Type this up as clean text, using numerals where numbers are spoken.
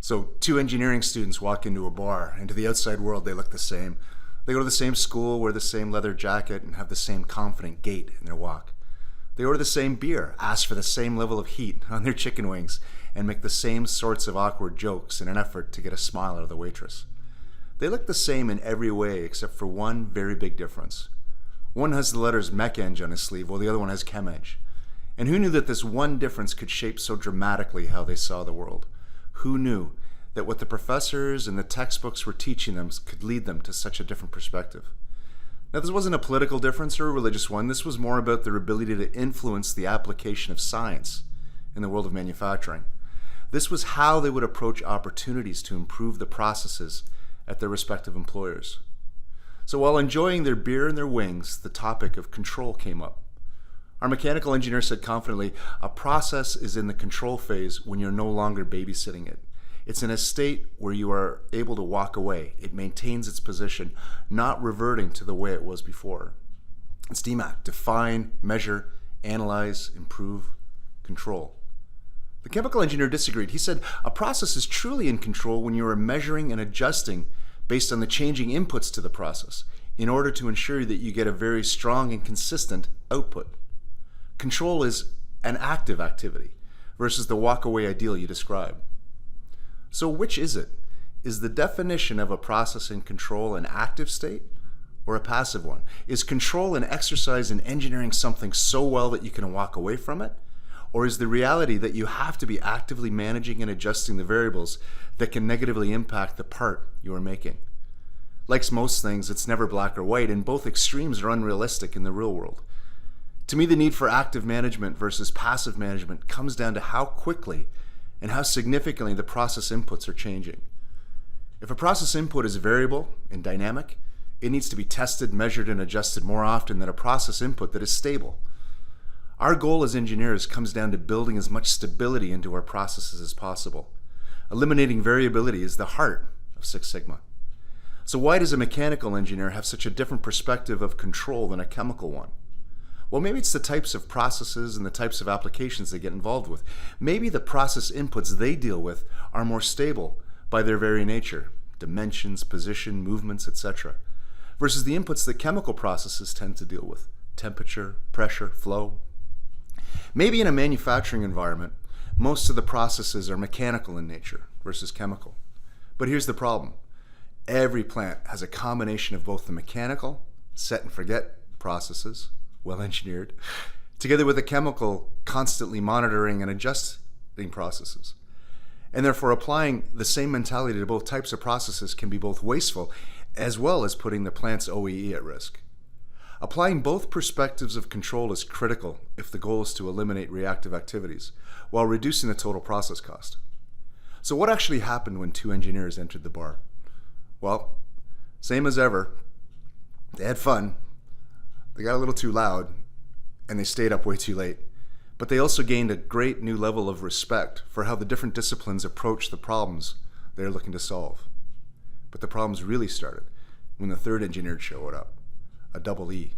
So two engineering students walk into a bar, and to the outside world they look the same. They go to the same school, wear the same leather jacket, and have the same confident gait in their walk. They order the same beer, ask for the same level of heat on their chicken wings, and make the same sorts of awkward jokes in an effort to get a smile out of the waitress. They look the same in every way except for one very big difference. One has the letters Mech-Eng on his sleeve, while the other one has Chem-Eng. And who knew that this one difference could shape so dramatically how they saw the world? Who knew that what the professors and the textbooks were teaching them could lead them to such a different perspective? Now, this wasn't a political difference or a religious one. This was more about their ability to influence the application of science in the world of manufacturing. This was how they would approach opportunities to improve the processes at their respective employers. So while enjoying their beer and their wings, the topic of control came up. Our mechanical engineer said confidently, a process is in the control phase when you're no longer babysitting it. It's in a state where you are able to walk away. It maintains its position, not reverting to the way it was before. It's DMAC: define, measure, analyze, improve, control. The chemical engineer disagreed. He said, a process is truly in control when you are measuring and adjusting based on the changing inputs to the process in order to ensure that you get a very strong and consistent output. Control is an active activity versus the walk-away ideal you describe. So which is it? Is the definition of a process in control an active state or a passive one? Is control an exercise in engineering something so well that you can walk away from it? Or is the reality that you have to be actively managing and adjusting the variables that can negatively impact the part you are making? Like most things, it's never black or white, and both extremes are unrealistic in the real world. To me, the need for active management versus passive management comes down to how quickly and how significantly the process inputs are changing. If a process input is variable and dynamic, it needs to be tested, measured, and adjusted more often than a process input that is stable. Our goal as engineers comes down to building as much stability into our processes as possible. Eliminating variability is the heart of Six Sigma. So why does a mechanical engineer have such a different perspective of control than a chemical one? Well, maybe it's the types of processes and the types of applications they get involved with. Maybe the process inputs they deal with are more stable by their very nature, dimensions, position, movements, etc., versus the inputs that chemical processes tend to deal with, temperature, pressure, flow. Maybe in a manufacturing environment, most of the processes are mechanical in nature versus chemical. But here's the problem. Every plant has a combination of both the mechanical, set and forget processes, well engineered, together with the chemical, constantly monitoring and adjusting processes. And therefore, applying the same mentality to both types of processes can be both wasteful as well as putting the plant's OEE at risk. Applying both perspectives of control is critical if the goal is to eliminate reactive activities while reducing the total process cost. So what actually happened when two engineers entered the bar? Well, same as ever, they had fun, they got a little too loud, and they stayed up way too late. But they also gained a great new level of respect for how the different disciplines approach the problems they're looking to solve. But the problems really started when the third engineer showed up, a double E.